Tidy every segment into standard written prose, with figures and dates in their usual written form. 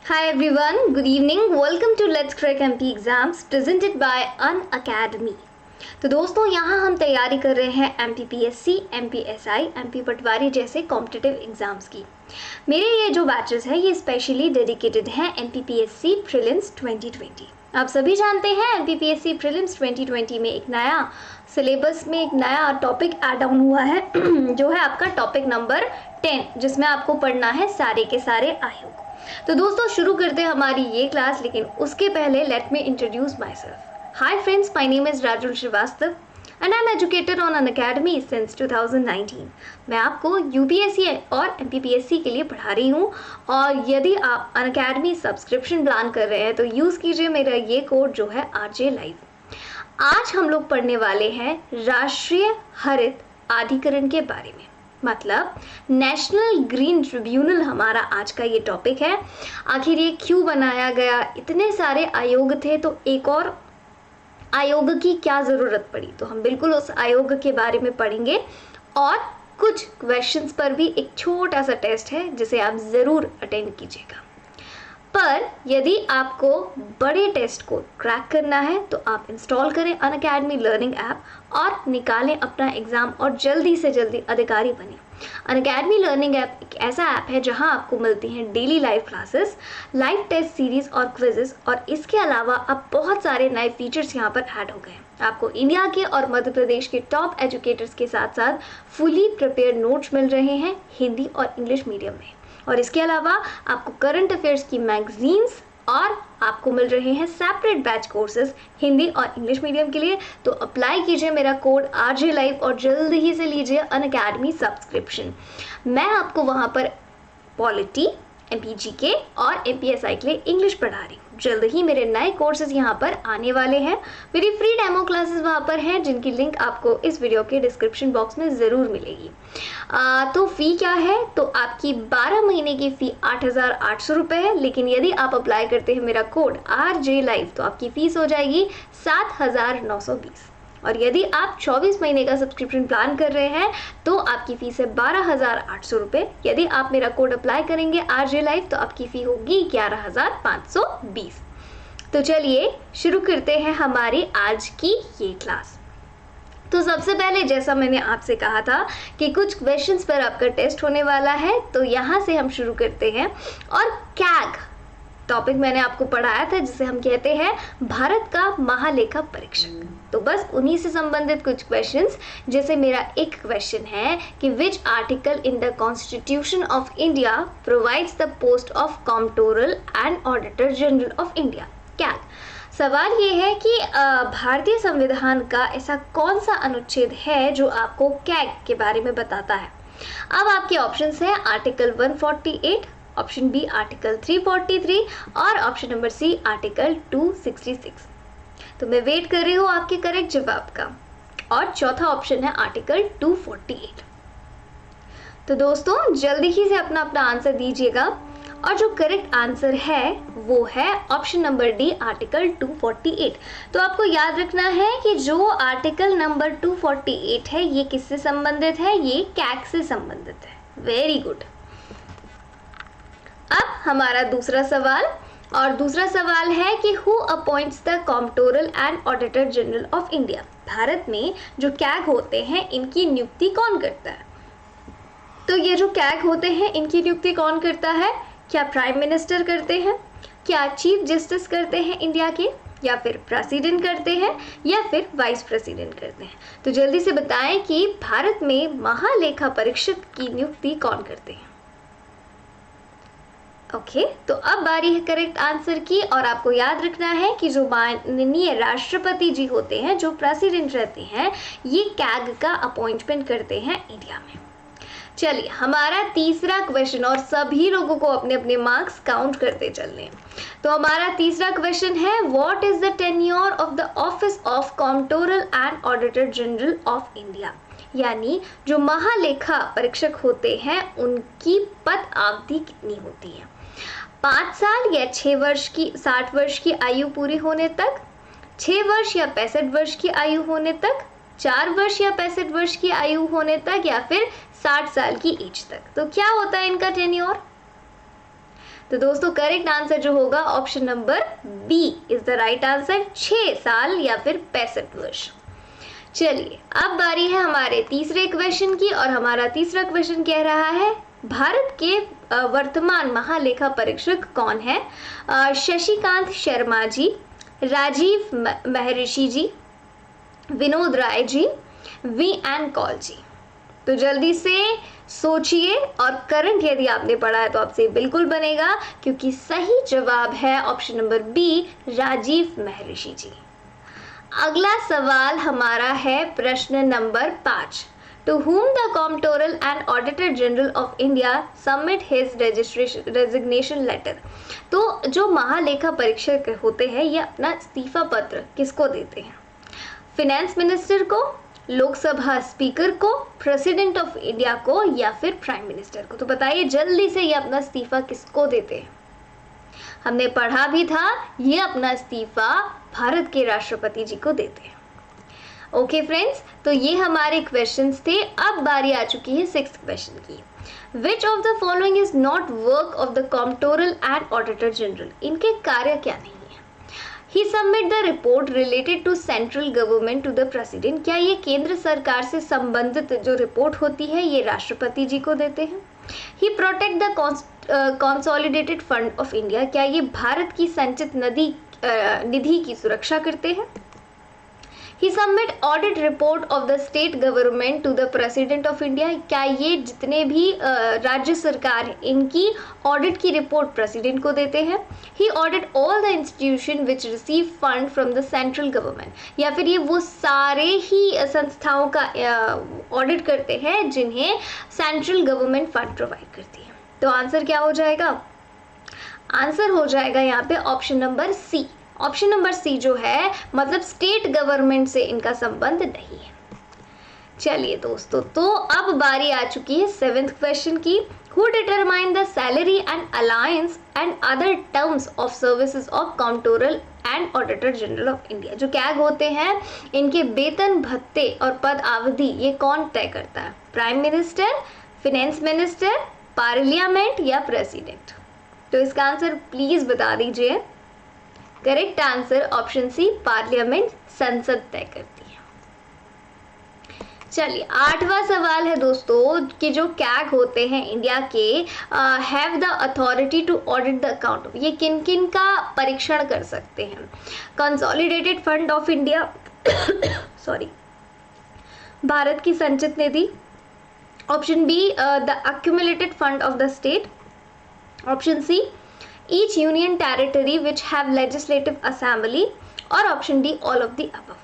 Hi everyone, good evening. Welcome to Let's Crack MP Exams presented by Unacademy. तो दोस्तों यहाँ हम तैयारी कर रहे हैं MPPSC, MPSI, MP पटवारी जैसे कॉम्पिटिटिव एग्जाम्स की। मेरे ये जो बैचेस है ये स्पेशली डेडिकेटेड हैं MPPSC प्रीलिम्स 2020। आप सभी जानते हैं MPPSC प्रीलिम्स 2020 में एक नया सिलेबस में एक नया टॉपिक ऐड ऑन हुआ है जो है आपका टॉपिक नंबर 10, जिसमें आपको पढ़ना है सारे के सारे आयोग। तो दोस्तों शुरू करते हैं हमारी ये क्लास, लेकिन उसके पहले let me introduce myself. Hi friends, my name is Rajul Srivastava and I am educator on Unacademy since 2019। मैं आपको UPSC और MPPSC के लिए पढ़ा रही हूँ, और यदि आप अनअकैडमी सब्सक्रिप्शन प्लान कर रहे हैं तो यूज़ कीजिए मेरा ये कोड जो है RJ लाइव। आज हम लोग पढ़ने वाले हैं राष्ट्रीय हरित अधिकरण के बारे में, मतलब नेशनल ग्रीन ट्रिब्यूनल हमारा आज का ये टॉपिक है। आखिर ये क्यों बनाया गया, इतने सारे आयोग थे तो एक और आयोग की क्या ज़रूरत पड़ी, तो हम बिल्कुल उस आयोग के बारे में पढ़ेंगे। और कुछ क्वेश्चंस पर भी एक छोटा सा टेस्ट है जिसे आप ज़रूर अटेंड कीजिएगा। पर यदि आपको बड़े टेस्ट को क्रैक करना है तो आप इंस्टॉल करें अनअकैडमी लर्निंग ऐप और निकालें अपना एग्ज़ाम और जल्दी से जल्दी अधिकारी बने। अनअकैडमी लर्निंग ऐप एक ऐसा ऐप है जहां आपको मिलती हैं daily live classes, live test series और क्विजेस, और इसके अलावा अब बहुत सारे नए फीचर्स यहां पर ऐड हो गए हैं। आपको इंडिया के और मध्य प्रदेश के टॉप एजुकेटर्स के साथ साथ फुली प्रिपेयर्ड नोट्स मिल रहे हैं हिंदी और इंग्लिश मीडियम में, और इसके अलावा आपको करंट अफेयर्स की मैगजीन्स और आपको मिल रहे हैं सेपरेट बैच कोर्सेज हिंदी और इंग्लिश मीडियम के लिए। तो अप्लाई कीजिए मेरा कोड RJ लाइव और जल्द ही से लीजिए अनअकैडमी सब्सक्रिप्शन। मैं आपको वहाँ पर पॉलिटी, MPGK और MPSI के लिए इंग्लिश पढ़ा रही हूँ। जल्द ही मेरे नए कोर्सेज यहाँ पर आने वाले हैं। मेरी फ्री डेमो क्लासेस वहाँ पर हैं जिनकी लिंक आपको इस वीडियो के डिस्क्रिप्शन बॉक्स में ज़रूर मिलेगी। तो फ़ी क्या है, तो आपकी 12 महीने की फ़ी 8,800 रुपये है, लेकिन यदि आप अप्लाई करते हैं मेरा कोड RJ लाइव तो आपकी फ़ीस हो जाएगी 7,920। और यदि आप 24 महीने का सब्सक्रिप्शन प्लान कर रहे हैं तो आपकी फ़ीस है 12,800 रुपये। यदि आप मेरा कोड अप्लाई करेंगे RJ लाइव तो आपकी फ़ी होगी 11,520। तो चलिए शुरू करते हैं हमारी आज की ये क्लास। तो सबसे पहले जैसा मैंने आपसे कहा था कि कुछ क्वेश्चंस पर आपका टेस्ट होने वाला है, तो यहाँ से हम शुरू करते हैं। और कैग टॉपिक मैंने आपको पढ़ाया था जिसे हम कहते हैं भारत का महालेखा परीक्षक। तो बस उन्हीं से संबंधित कुछ क्वेश्चंस, जैसे मेरा एक क्वेश्चन है कि which article in the constitution of India provides the post of comptroller and auditor general of India, CAG. सवाल ये है कि भारतीय संविधान का ऐसा कौन सा अनुच्छेद है जो आपको कैग के बारे में बताता है। अब आपके ऑप्शंस हैं आर्टिकल 148, ऑप्शन बी आर्टिकल 343 और ऑप्शन नंबर सी आर्टिकल 266। तो मैं वेट कर रही हूँ आपके करेक्ट जवाब का, और चौथा ऑप्शन है आर्टिकल 248। तो दोस्तों जल्दी ही से अपना आंसर दीजिएगा, और जो करेक्ट आंसर है वो है ऑप्शन नंबर डी आर्टिकल 248। तो आपको याद रखना है कि जो आर्टिकल नंबर 248 है ये किससे संबंधित है, ये कैग से संबंधित है। Very good. अब हमारा दूसरा सवाल, और दूसरा सवाल है कि who appoints the comptroller and auditor general of India. Bharat में जो कैग होते हैं इनकी नियुक्ति कौन करता है। तो ये जो कैग होते हैं इनकी नियुक्ति कौन करता है, क्या प्राइम मिनिस्टर करते हैं, क्या चीफ जस्टिस करते हैं इंडिया के, या फिर प्रेसिडेंट करते हैं, या फिर वाइस प्रेसिडेंट करते हैं। तो जल्दी से बताएं कि भारत में महालेखा परीक्षक की नियुक्ति कौन करते हैं। ओके, तो अब बारी है करेक्ट आंसर की, और आपको याद रखना है कि जो माननीय राष्ट्रपति जी होते हैं, जो प्रेसिडेंट रहते हैं, ये कैग का अपॉइंटमेंट करते हैं इंडिया में। चलिए हमारा तीसरा क्वेश्चन, और सभी लोगों को अपने अपने मार्क्स काउंट करते चलने हैं। तो हमारा तीसरा क्वेश्चन है what is the tenure of the office of comptroller and auditor general of India, यानी जो महालेखा परीक्षक होते हैं उनकी पद अवधि कितनी होती है। 5 साल या 6 वर्ष की 60 वर्ष की आयु पूरी होने तक, 6 वर्ष या 65 वर्ष की आयु होने तक, 4 वर्ष या 65 वर्ष की आयु होने तक, या फिर 60 साल की एज तक। तो क्या होता है इनका टेन्योर। तो दोस्तों करेक्ट आंसर जो होगा option number b is the right answer, 6 साल या फिर 65 वर्ष। चलिए अब बारी है हमारे तीसरे क्वेश्चन की, और हमारा तीसरा क्वेश्चन कह रहा है भारत के वर्तमान महालेखा परीक्षक कौन है? शशिकांत शर्मा जी, राजीव महर्षि जी, विनोद राय जी, वी एन कौल जी। तो जल्दी से सोचिए, और करंट यदि आपने पढ़ा है तो आपसे बिल्कुल बनेगा, क्योंकि सही जवाब है ऑप्शन नंबर बी, राजीव महर्षि जी। अगला सवाल हमारा है प्रश्न number 5। To whom the Comptroller and Auditor General of India submit his resignation letter? तो जो महालेखा परीक्षक होते हैं ये अपना इस्तीफा पत्र किसको देते हैं? फिनेंस मिनिस्टर को, लोकसभा स्पीकर को, प्रेसिडेंट ऑफ इंडिया को, या फिर प्राइम मिनिस्टर को? तो बताइए जल्दी से, ये अपना इस्तीफा किसको देते हैं? हमने पढ़ा भी था, ये अपना इस्तीफा भारत के राष्ट्रपति जी को देते हैं। ओके फ्रेंड्स, तो ये हमारे क्वेश्चंस थे। अब बारी आ चुकी है 6th क्वेश्चन की। Which of the following is not work of the comptroller and auditor general? इनके कार्य क्या नहीं है? He submit the report related to central government to the president. क्या ये केंद्र सरकार से संबंधित जो रिपोर्ट होती है ये राष्ट्रपति जी को देते हैं? He protect the consolidated fund of India. क्या ये भारत की संचित निधि की सुरक्षा करते हैं? He submit audit report of the state government to the president of India. क्या ये जितने भी राज्य सरकार है इनकी ऑडिट की रिपोर्ट प्रेसिडेंट को देते हैं? He audit all the institution which receive fund from the central government. या फिर ये वो सारे ही संस्थाओं का ऑडिट करते हैं जिन्हें सेंट्रल गवर्नमेंट फंड प्रोवाइड करती है। तो आंसर क्या हो जाएगा? आंसर हो जाएगा यहाँ पे option number c. Option number c जो है, मतलब स्टेट गवर्नमेंट से इनका संबंध नहीं है। चलिए दोस्तों, तो अब बारी आ चुकी है 7th क्वेश्चन की। Who determine the salary and alliance and other terms of services of controller and auditor general of India? जो कैग होते हैं इनके वेतन भत्ते और पद अवधि ये कौन तय करता है? Prime minister, finance minister, parliament या प्रेसिडेंट? तो इसका आंसर प्लीज बता दीजिए। Correct answer option c, parliament, संसद तय करती है। चलिए 8वां सवाल है दोस्तों कि जो कैग होते हैं इंडिया के have the authority to audit the account. ये किन किन का परीक्षण कर सकते हैं? Consolidated fund of India sorry, Bharat की संचित निधि। Option B the accumulated fund of the state. Option C each union territory which have legislative assembly, और option D all of the above.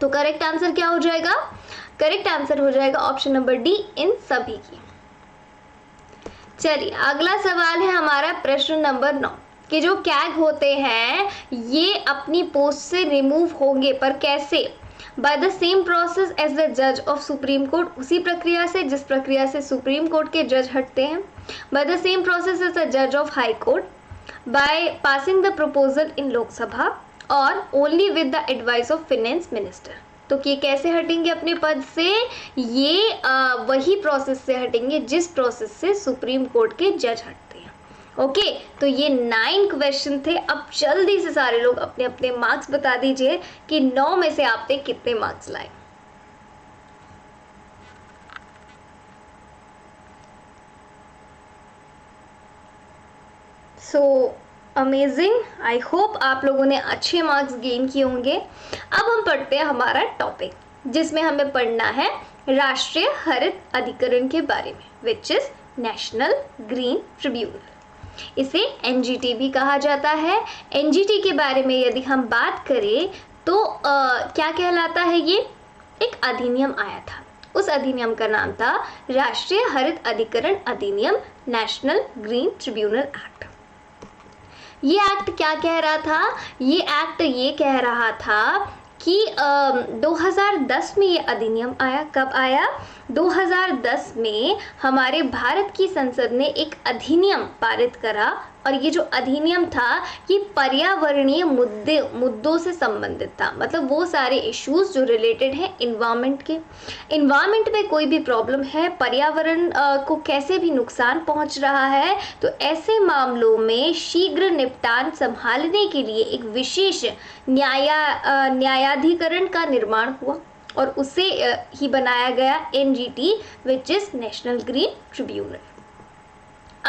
तो करेक्ट आंसर क्या हो जाएगा? करेक्ट आंसर हो जाएगा ऑप्शन नंबर डी, इन सभी की। चलिए अगला सवाल है हमारा प्रश्न नंबर 9 कि जो कैग होते हैं ये अपनी पोस्ट से रिमूव होंगे, पर कैसे? By the same process as the जज ऑफ सुप्रीम कोर्ट। उसी प्रक्रिया से जिस प्रक्रिया से सुप्रीम कोर्ट के जज हटते हैं। By the same process as the जज of high court, by passing the proposal in Lok Sabha, और only with the advice of finance minister. तो ये कैसे हटेंगे अपने पद से? ये वही प्रोसेस से हटेंगे जिस प्रोसेस से सुप्रीम कोर्ट के जज हटते हैं। ओके, तो ये 9 क्वेश्चन थे। अब जल्दी से सारे लोग अपने अपने मार्क्स बता दीजिए कि 9 में से आपने कितने मार्क्स लाए। सो अमेजिंग, आई होप आप लोगों ने अच्छे मार्क्स गेन किए होंगे। अब हम पढ़ते हैं हमारा टॉपिक, जिसमें हमें पढ़ना है राष्ट्रीय हरित अधिकरण के बारे में, which is national green tribunal. इसे एनजीटी भी कहा जाता है। एनजीटी के बारे में यदि हम बात करें तो क्या कहलाता है? ये एक अधिनियम आया था, उस अधिनियम का नाम था राष्ट्रीय हरित अधिकरण अधिनियम, नेशनल ग्रीन ट्रिब्यूनल एक्ट। ये एक्ट क्या कह रहा था? ये एक्ट ये कह रहा था कि 2010 में ये अधिनियम आया। कब आया? 2010 में हमारे भारत की संसद ने एक अधिनियम पारित करा और ये जो अधिनियम था ये पर्यावरणीय मुद्दों से संबंधित था। मतलब वो सारे इश्यूज जो रिलेटेड हैं इन्वायरमेंट में कोई भी प्रॉब्लम है, पर्यावरण को कैसे भी नुकसान पहुंच रहा है, तो ऐसे मामलों में शीघ्र निपटान संभालने के लिए एक विशेष न्यायाधिकरण का निर्माण हुआ और उसे ही बनाया गया NGT, which is national green tribunal.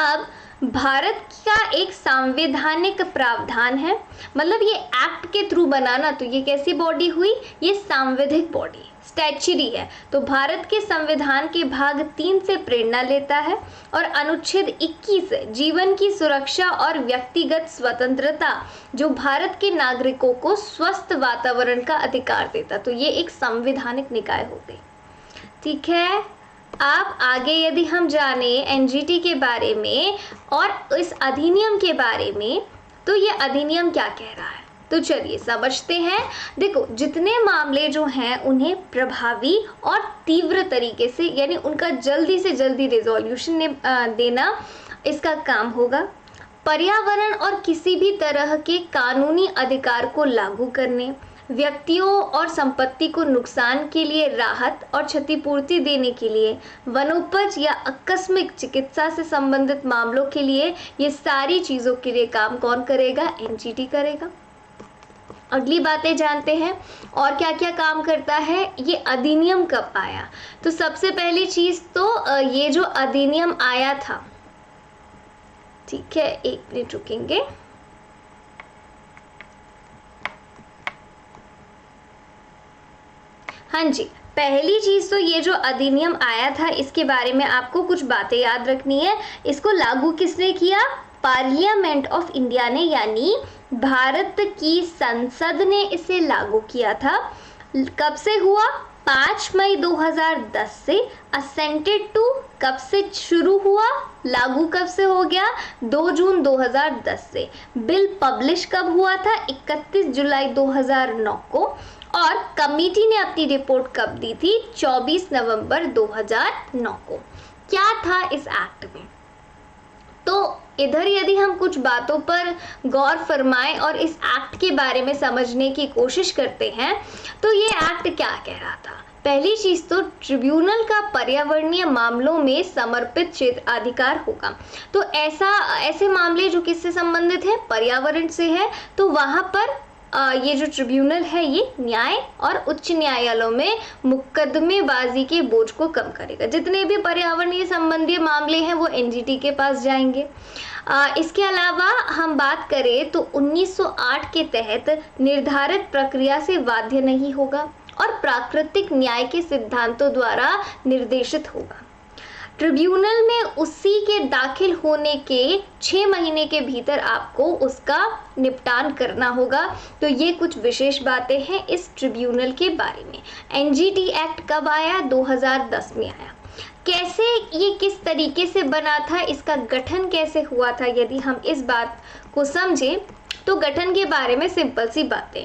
अब भारत का एक संवैधानिक प्रावधान है, मतलब ये एक्ट के थ्रू बनाना, तो ये कैसी बॉडी हुई, ये सांविधिक बॉडी स्टैच्यूरी है। तो भारत के संविधान के भाग 3 से प्रेरणा लेता है और अनुच्छेद 21 जीवन की सुरक्षा और व्यक्तिगत स्वतंत्रता जो भारत के नागरिकों को स्वस्थ वातावरण का अधिकार देता। तो ये एक संवैधानिक निकाय हो गई। ठीक है, आप आगे यदि हम जाने NGT के बारे में और इस अधिनियम के बारे में, तो ये अधिनियम क्या कह रहा है, तो चलिए समझते हैं। देखो, जितने मामले जो हैं उन्हें प्रभावी और तीव्र तरीके से, यानी उनका जल्दी से जल्दी रिजोल्यूशन देना इसका काम होगा। पर्यावरण और किसी भी तरह के कानूनी अधिकार को लागू करने, व्यक्तियों और संपत्ति को नुकसान के लिए राहत और क्षतिपूर्ति देने के लिए, वनोपज या आकस्मिक चिकित्सा से संबंधित मामलों के लिए, ये सारी चीज़ों के लिए काम कौन करेगा, NGT करेगा। अगली बातें जानते हैं और क्या क्या काम करता है। ये अधिनियम कब आया, तो सबसे पहली चीज़ तो ये जो अधिनियम आया था, ठीक है, 1 मिनट रुकेंगे। हाँ जी, पहली चीज़ तो ये जो अधिनियम आया था इसके बारे में आपको कुछ बातें याद रखनी है। इसको लागू किसने किया, पार्लियामेंट ऑफ इंडिया ने, यानी भारत की संसद ने इसे लागू किया था। कब से हुआ, 5 मई 2010 से। असेंटेड टू कब से शुरू हुआ, लागू कब से हो गया, 2 जून 2010 से। बिल पब्लिश कब हुआ था, 31 जुलाई 2009 को। और कमेटी ने अपनी रिपोर्ट कब दी थी, 24 नवंबर 2009 को। क्या था इस एक्ट में, तो इधर यदि हम कुछ बातों पर गौर फरमाएं और इस एक्ट के बारे में समझने की कोशिश करते हैं, तो ये एक्ट क्या कह रहा था। पहली चीज तो ट्रिब्यूनल का पर्यावरणीय मामलों में समर्पित क्षेत्राधिकार होगा। तो ऐसे मामले जो किससे संबंधित है, पर्यावरण से है, तो वहां पर ये जो ट्रिब्यूनल है ये न्याय और उच्च न्यायालयों में मुकदमेबाजी के बोझ को कम करेगा। जितने भी पर्यावरणीय संबंधी मामले हैं वो NGT के पास जाएंगे। इसके अलावा हम बात करें तो 1908 के तहत निर्धारित प्रक्रिया से बाध्य नहीं होगा और प्राकृतिक न्याय के सिद्धांतों द्वारा निर्देशित होगा। ट्रिब्यूनल में उसी के दाखिल होने के 6 महीने के भीतर आपको उसका निपटान करना होगा। तो ये कुछ विशेष बातें हैं इस ट्रिब्यूनल के बारे में। NGT एक्ट कब आया, 2010 में आया। कैसे, ये किस तरीके से बना था, इसका गठन कैसे हुआ था, यदि हम इस बात को समझें तो गठन के बारे में सिंपल सी बातें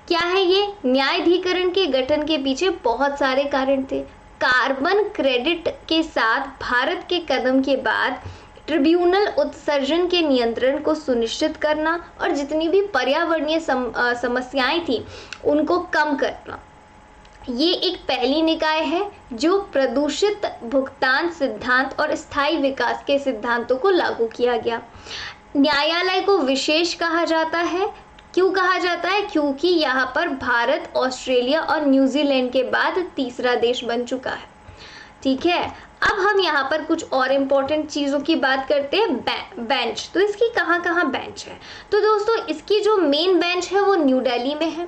क्या है। ये न्यायाधिकरण के गठन के पीछे बहुत सारे कारण थे। कार्बन क्रेडिट के साथ भारत के कदम के बाद ट्रिब्यूनल उत्सर्जन के नियंत्रण को सुनिश्चित करना और जितनी भी पर्यावरणीय समस्याएं थी उनको कम करना। ये एक पहली निकाय है जो प्रदूषित भुगतान सिद्धांत और स्थायी विकास के सिद्धांतों को लागू किया गया। न्यायालय को विशेष कहा जाता है। क्यों कहा जाता है, क्योंकि यहाँ पर भारत, ऑस्ट्रेलिया और न्यूजीलैंड के बाद तीसरा देश बन चुका है। ठीक है, अब हम यहाँ पर कुछ और इम्पोर्टेंट चीज़ों की बात करते हैं। बेंच, तो इसकी कहाँ कहाँ बेंच है, तो दोस्तों इसकी जो मेन बेंच है वो न्यू दिल्ली में है।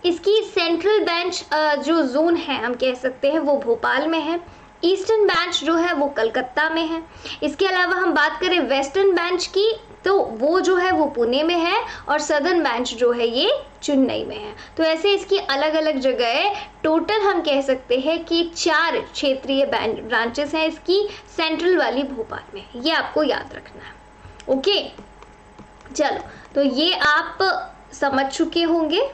इसकी सेंट्रल बेंच जो जोन है हम कह सकते हैं वो भोपाल में है। ईस्टर्न बेंच जो है वो कलकत्ता में है। इसके अलावा हम बात करें वेस्टर्न बेंच की, तो वो जो है वो पुणे में है और सदर्न बेंच जो है ये चेन्नई में है। तो ऐसे इसकी अलग अलग जगह टोटल हम कह सकते हैं कि 4 क्षेत्रीय ब्रांचेस हैं इसकी। सेंट्रल वाली भोपाल में, ये आपको याद रखना है। ओके, चलो, तो ये आप समझ चुके होंगे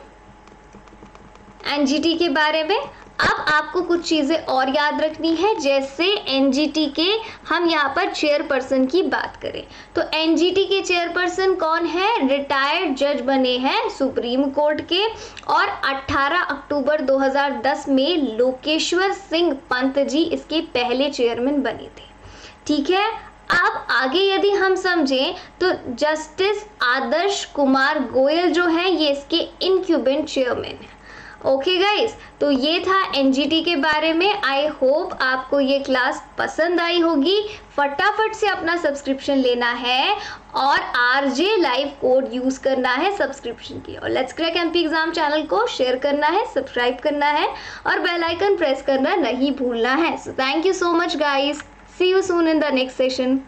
NGT के बारे में। अब आपको कुछ चीज़ें और याद रखनी है, जैसे एनजीटी के हम यहाँ पर चेयरपर्सन की बात करें तो एनजीटी के चेयरपर्सन कौन है? रिटायर्ड जज बने हैं सुप्रीम कोर्ट के, और 18 अक्टूबर 2010 में लोकेश्वर सिंह पंत जी इसके पहले चेयरमैन बने थे। ठीक है, अब आगे यदि हम समझें तो जस्टिस आदर्श कुमार गोयल जो है ये इसके इनक्यूबेंट चेयरमैन है। ओके गाइस, तो ये था एनजीटी के बारे में। आई होप आपको ये क्लास पसंद आई होगी। फटाफट से अपना सब्सक्रिप्शन लेना है और आरजे लाइव कोड यूज करना है सब्सक्रिप्शन की, और let's crack MP exam channel को शेयर करना है, सब्सक्राइब करना है और बेल आइकन प्रेस करना नहीं भूलना है। So thank you so much guys, see you soon in the next session.